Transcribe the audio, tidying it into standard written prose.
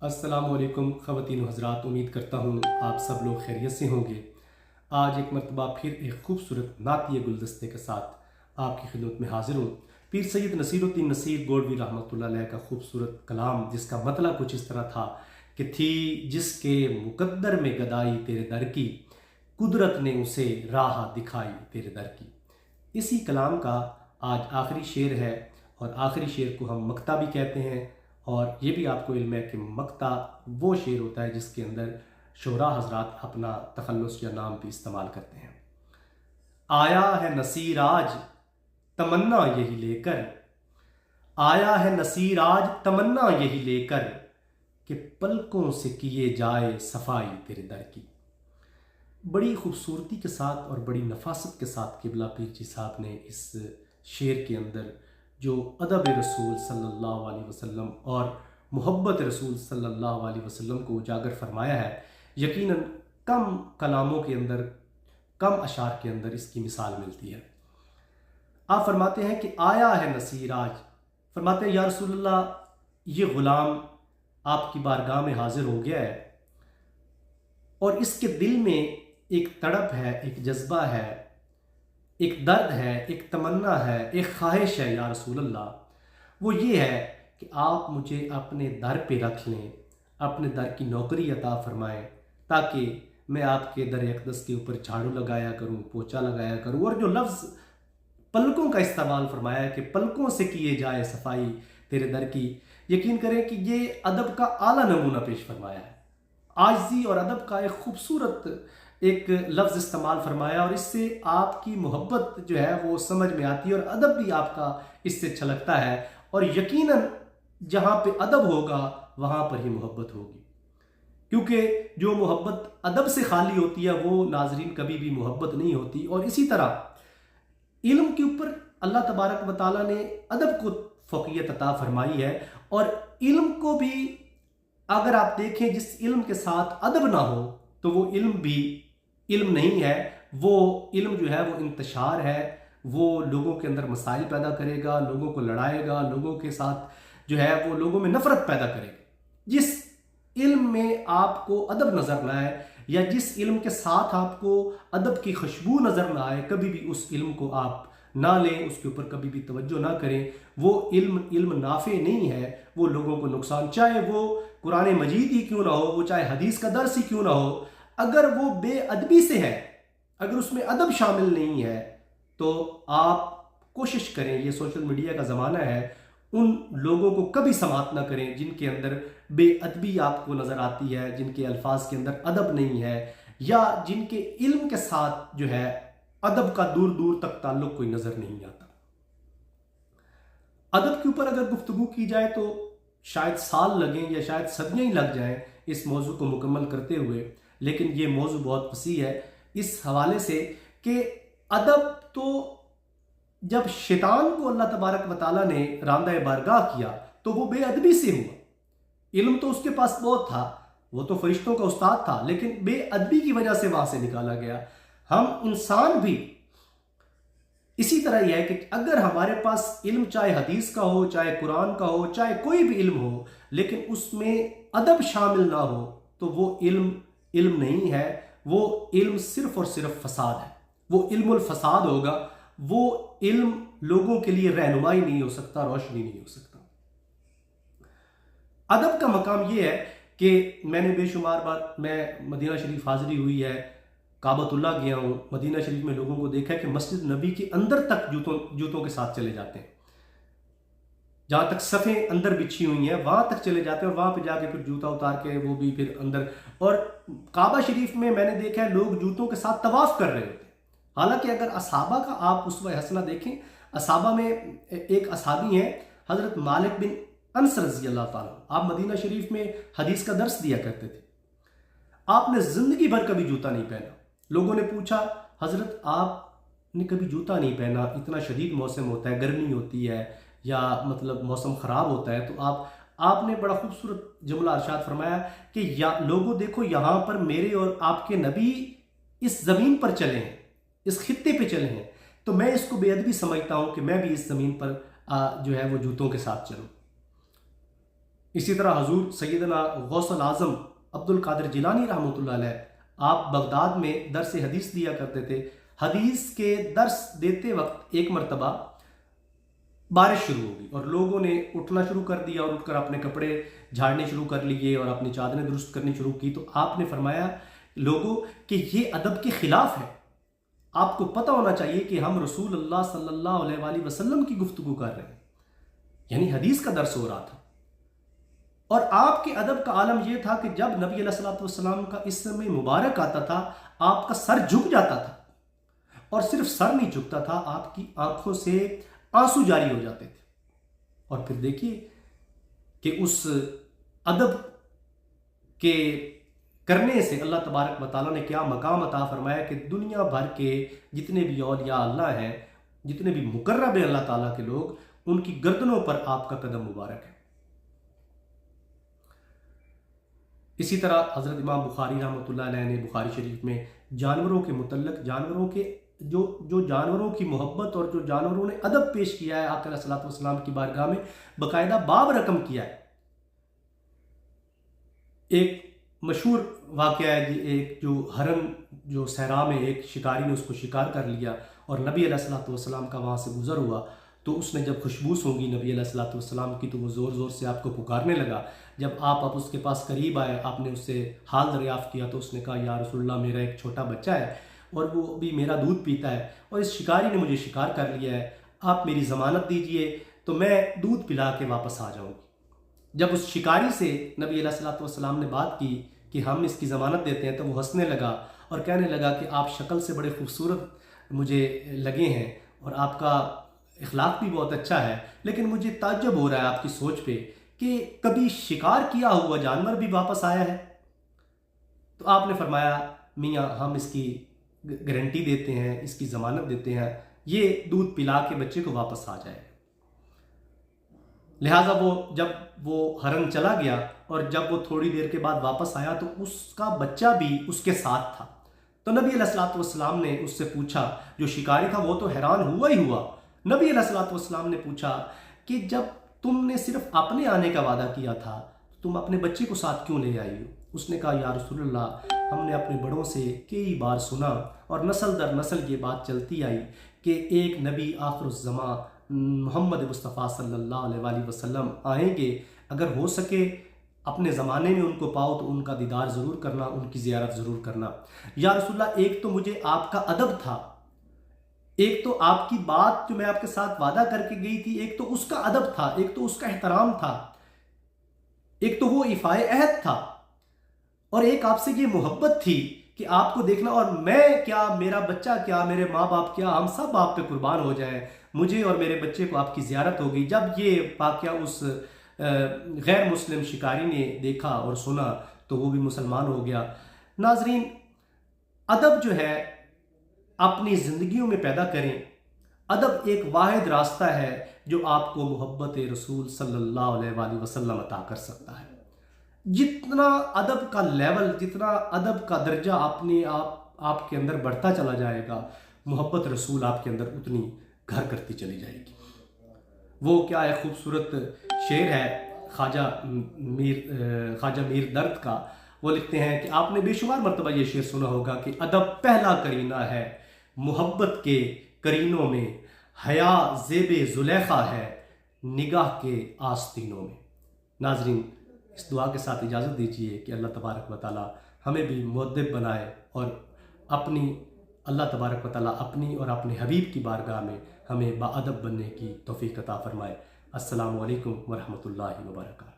السلام علیکم خواتین و حضرات، امید کرتا ہوں آپ سب لوگ خیریت سے ہوں گے۔ آج ایک مرتبہ پھر ایک خوبصورت نعتیہ گلدستے کے ساتھ آپ کی خدمت میں حاضر ہوں۔ پیر سید نصیر الدین نصیر گولوی رحمۃ اللہ علیہ کا خوبصورت کلام، جس کا مطلب کچھ اس طرح تھا کہ تھی جس کے مقدر میں گدائی تیرے در کی، قدرت نے اسے راہ دکھائی تیرے در کی۔ اسی کلام کا آج آخری شعر ہے، اور آخری شعر کو ہم مقطع بھی کہتے ہیں، اور یہ بھی آپ کو علم ہے کہ مقطع وہ شعر ہوتا ہے جس کے اندر شعراء حضرات اپنا تخلص یا نام بھی استعمال کرتے ہیں۔ آیا ہے نصیر آج تمنا یہی لے کر، آیا ہے نصیر آج تمنا یہی لے کر، کہ پلکوں سے کیے جائے صفائی تیرے در کی۔ بڑی خوبصورتی کے ساتھ اور بڑی نفاست کے ساتھ قبلہ پیر جی صاحب نے اس شعر کے اندر جو ادب رسول صلی اللہ علیہ وسلم اور محبت رسول صلی اللہ علیہ وسلم کو اجاگر فرمایا ہے، یقیناً کم کلاموں کے اندر، کم اشعار کے اندر اس کی مثال ملتی ہے۔ آپ فرماتے ہیں کہ آیا ہے نصیر آج، فرماتے ہیں یا رسول اللہ، یہ غلام آپ کی بارگاہ میں حاضر ہو گیا ہے، اور اس کے دل میں ایک تڑپ ہے، ایک جذبہ ہے، ایک درد ہے، ایک تمنا ہے، ایک خواہش ہے یا رسول اللہ۔ وہ یہ ہے کہ آپ مجھے اپنے در پہ رکھ لیں، اپنے در کی نوکری عطا فرمائیں، تاکہ میں آپ کے در اقدس کے اوپر جھاڑو لگایا کروں، پوچھا لگایا کروں۔ اور جو لفظ پلکوں کا استعمال فرمایا ہے کہ پلکوں سے کیے جائے صفائی تیرے در کی، یقین کریں کہ یہ ادب کا اعلیٰ نمونہ پیش فرمایا ہے۔ عاجزی اور ادب کا ایک خوبصورت ایک لفظ استعمال فرمایا، اور اس سے آپ کی محبت جو ہے وہ سمجھ میں آتی ہے، اور ادب بھی آپ کا اس سے چھلکتا ہے۔ اور یقیناً جہاں پہ ادب ہوگا وہاں پر ہی محبت ہوگی، کیونکہ جو محبت ادب سے خالی ہوتی ہے وہ ناظرین کبھی بھی محبت نہیں ہوتی۔ اور اسی طرح علم کے اوپر اللہ تبارک و تعالیٰ نے ادب کو فوقیت عطا فرمائی ہے، اور علم کو بھی اگر آپ دیکھیں جس علم کے ساتھ ادب نہ ہو تو وہ علم بھی علم نہیں ہے۔ وہ علم جو ہے وہ انتشار ہے، وہ لوگوں کے اندر مسائل پیدا کرے گا، لوگوں کو لڑائے گا، لوگوں کے ساتھ جو ہے وہ لوگوں میں نفرت پیدا کرے گا۔ جس علم میں آپ کو ادب نظر نہ آئے، یا جس علم کے ساتھ آپ کو ادب کی خوشبو نظر نہ آئے، کبھی بھی اس علم کو آپ نہ لیں، اس کے اوپر کبھی بھی توجہ نہ کریں۔ وہ علم نافع نہیں ہے، وہ لوگوں کو نقصان، چاہے وہ قرآن مجید ہی کیوں نہ ہو، وہ چاہے حدیث کا درس ہی کیوں نہ ہو، اگر وہ بے ادبی سے ہے، اگر اس میں ادب شامل نہیں ہے، تو آپ کوشش کریں، یہ سوشل میڈیا کا زمانہ ہے، ان لوگوں کو کبھی سماعت نہ کریں جن کے اندر بے ادبی آپ کو نظر آتی ہے، جن کے الفاظ کے اندر ادب نہیں ہے، یا جن کے علم کے ساتھ جو ہے ادب کا دور دور تک تعلق کوئی نظر نہیں آتا۔ ادب کے اوپر اگر گفتگو کی جائے تو شاید سال لگیں یا شاید صدیاں ہی لگ جائیں اس موضوع کو مکمل کرتے ہوئے، لیکن یہ موضوع بہت وسیع ہے اس حوالے سے کہ ادب تو جب شیطان کو اللہ تبارک و تعالیٰ نے راندہ بارگاہ کیا تو وہ بے ادبی سے ہوا۔ علم تو اس کے پاس بہت تھا، وہ تو فرشتوں کا استاد تھا، لیکن بے ادبی کی وجہ سے وہاں سے نکالا گیا۔ ہم انسان بھی اسی طرح یہ ہے کہ اگر ہمارے پاس علم چاہے حدیث کا ہو، چاہے قرآن کا ہو، چاہے کوئی بھی علم ہو، لیکن اس میں ادب شامل نہ ہو تو وہ علم نہیں ہے، وہ علم صرف اور صرف فساد ہے۔ وہ علم الفساد ہوگا، وہ علم لوگوں کے لیے رہنمائی نہیں ہو سکتا، روشنی نہیں ہو سکتا۔ ادب کا مقام یہ ہے کہ میں نے بے شمار بار میں مدینہ شریف حاضری ہوئی ہے، کعبۃ اللہ گیا ہوں، مدینہ شریف میں لوگوں کو دیکھا ہے کہ مسجد نبی کے اندر تک جوتوں کے ساتھ چلے جاتے ہیں، جہاں تک صفیں اندر بچھی ہوئی ہیں وہاں تک چلے جاتے ہیں، اور وہاں پہ جا کے پھر جوتا اتار کے وہ بھی پھر اندر۔ اور کعبہ شریف میں نے دیکھا ہے لوگ جوتوں کے ساتھ طواف کر رہے ہوتے ہیں۔ حالانکہ اگر اصحابہ کا آپ اسوہ حسنہ دیکھیں، اصحابہ میں ایک اصحابی ہیں حضرت مالک بن انس رضی اللہ تعالیٰ، آپ مدینہ شریف میں حدیث کا درس دیا کرتے تھے، آپ نے زندگی بھر کبھی جوتا نہیں پہنا۔ لوگوں نے پوچھا حضرت آپ نے کبھی جوتا نہیں پہنا، اتنا شدید موسم ہوتا ہے، گرمی ہوتی ہے یا مطلب موسم خراب ہوتا ہے، تو آپ نے بڑا خوبصورت جملہ ارشاد فرمایا کہ لوگوں دیکھو یہاں پر میرے اور آپ کے نبی اس زمین پر چلے ہیں، اس خطے پہ چلے ہیں، تو میں اس کو بے ادبی سمجھتا ہوں کہ میں بھی اس زمین پر جو ہے وہ جوتوں کے ساتھ چلوں۔ اسی طرح حضور سیدنا غوث العظم عبد القادر جیلانی رحمۃ اللہ علیہ، آپ بغداد میں درس حدیث دیا کرتے تھے۔ حدیث کے درس دیتے وقت ایک مرتبہ بارش شروع ہو گئی اور لوگوں نے اٹھنا شروع کر دیا اور اٹھ کر اپنے کپڑے جھاڑنے شروع کر لیے اور اپنی چادریں درست کرنی شروع کی۔ تو آپ نے فرمایا لوگوں کہ یہ ادب کے خلاف ہے، آپ کو پتہ ہونا چاہیے کہ ہم رسول اللہ صلی اللہ علیہ وآلہ وسلم کی گفتگو کر رہے ہیں، یعنی حدیث کا درس ہو رہا تھا۔ اور آپ کے ادب کا عالم یہ تھا کہ جب نبی علیہ الصلوۃ والسلام کا اسم مبارک آتا تھا آپ کا سر جھک جاتا تھا، اور صرف سر نہیں جھکتا تھا، آپ کی آنکھوں سے آنسو جاری ہو جاتے تھے۔ اور پھر دیکھیے کہ اس ادب کے کرنے سے اللہ تبارک و تعالیٰ نے کیا مقام عطا فرمایا کہ دنیا بھر کے جتنے بھی اولیاء اللہ ہیں، جتنے بھی مقرب ہیں اللہ تعالیٰ کے لوگ، ان کی گردنوں پر آپ کا قدم مبارک ہے۔ اسی طرح حضرت امام بخاری رحمۃ اللہ علیہ نے بخاری شریف میں جانوروں کے متعلق، جانوروں کے جو جانوروں کی محبت اور جو جانوروں نے ادب پیش کیا ہے آقا علیہ الصلوۃ والسلام کی بارگاہ میں، باقاعدہ باب رقم کیا ہے۔ ایک مشہور واقعہ ہے جی، ایک جو ہرن جو صحرا میں ایک شکاری نے اس کو شکار کر لیا اور نبی علیہ الصلوۃ والسلام کا وہاں سے گزر ہوا، تو اس نے جب خوشبو سونگھی نبی علیہ الصلوۃ والسلام کی تو وہ زور زور سے آپ کو پکارنے لگا۔ جب آپ اب اس کے پاس قریب آئے، آپ نے اس سے حال دریافت کیا تو اس نے کہا یا رسول اللہ میرا ایک چھوٹا بچہ ہے اور وہ بھی میرا دودھ پیتا ہے اور اس شکاری نے مجھے شکار کر لیا ہے، آپ میری ضمانت دیجئے تو میں دودھ پلا کے واپس آ جاؤں گی۔ جب اس شکاری سے نبی علیہ الصلوۃ والسلام نے بات کی کہ ہم اس کی ضمانت دیتے ہیں تو وہ ہنسنے لگا اور کہنے لگا کہ آپ شکل سے بڑے خوبصورت مجھے لگے ہیں اور آپ کا اخلاق بھی بہت اچھا ہے، لیکن مجھے تعجب ہو رہا ہے آپ کی سوچ پہ کہ کبھی شکار کیا ہوا جانور بھی واپس آیا ہے؟ تو آپ نے فرمایا میاں ہم اس کی گارنٹی دیتے ہیں، اس کی ضمانت دیتے ہیں، یہ دودھ پلا کے بچے کو واپس آ جائے۔ لہٰذا جب وہ ہرن چلا گیا اور جب وہ تھوڑی دیر کے بعد واپس آیا تو اس کا بچہ بھی اس کے ساتھ تھا۔ تو نبی علیہ الصلوۃ والسلام نے اس سے پوچھا، جو شکاری تھا وہ تو حیران ہوا ہی ہوا، نبی علیہ الصلوۃ والسلام نے پوچھا کہ جب تم نے صرف اپنے آنے کا وعدہ کیا تھا تم اپنے بچے کو ساتھ کیوں لے آئی ہو؟ اس نے کہا یا رسول اللہ ہم نے اپنے بڑوں سے کئی بار سنا اور نسل در نسل یہ بات چلتی آئی کہ ایک نبی آخر الزمان محمد مصطفیٰ صلی اللہ علیہ وآلہ وسلم آئیں گے، اگر ہو سکے اپنے زمانے میں ان کو پاؤ تو ان کا دیدار ضرور کرنا، ان کی زیارت ضرور کرنا۔ یا رسول اللہ ایک تو مجھے آپ کا ادب تھا، ایک تو آپ کی بات جو میں آپ کے ساتھ وعدہ کر کے گئی تھی، ایک تو اس کا ادب تھا، ایک تو اس کا احترام تھا، ایک تو وہ ایفائے عہد تھا، اور ایک آپ سے یہ محبت تھی کہ آپ کو دیکھنا، اور میں کیا، میرا بچہ کیا، میرے ماں باپ کیا، ہم سب آپ پہ قربان ہو جائیں، مجھے اور میرے بچے کو آپ کی زیارت ہوگی۔ جب یہ واقعہ اس غیر مسلم شکاری نے دیکھا اور سنا تو وہ بھی مسلمان ہو گیا۔ ناظرین، ادب جو ہے اپنی زندگیوں میں پیدا کریں۔ ادب ایک واحد راستہ ہے جو آپ کو محبت رسول صلی اللہ علیہ وآلہ وسلم عطا کر سکتا ہے۔ جتنا ادب کا لیول، جتنا ادب کا درجہ آپ کے اندر بڑھتا چلا جائے گا، محبت رسول آپ کے اندر اتنی گھر کرتی چلی جائے گی۔ وہ کیا ہے خوبصورت شعر ہے خواجہ میر درد کا، وہ لکھتے ہیں کہ آپ نے بے شمار مرتبہ یہ شعر سنا ہوگا کہ ادب پہلا کرینہ ہے محبت کے کرینوں میں، حیا زیب زلیخا ہے نگاہ کے آستینوں میں۔ ناظرین، اس دعا کے ساتھ اجازت دیجیے کہ اللہ تبارک و تعالی ہمیں بھی مؤدب بنائے اور اللہ تبارک و تعالی اپنی اور اپنے حبیب کی بارگاہ میں ہمیں باادب بننے کی توفیق عطا فرمائے۔ السلام علیکم ورحمۃ اللہ وبرکاتہ۔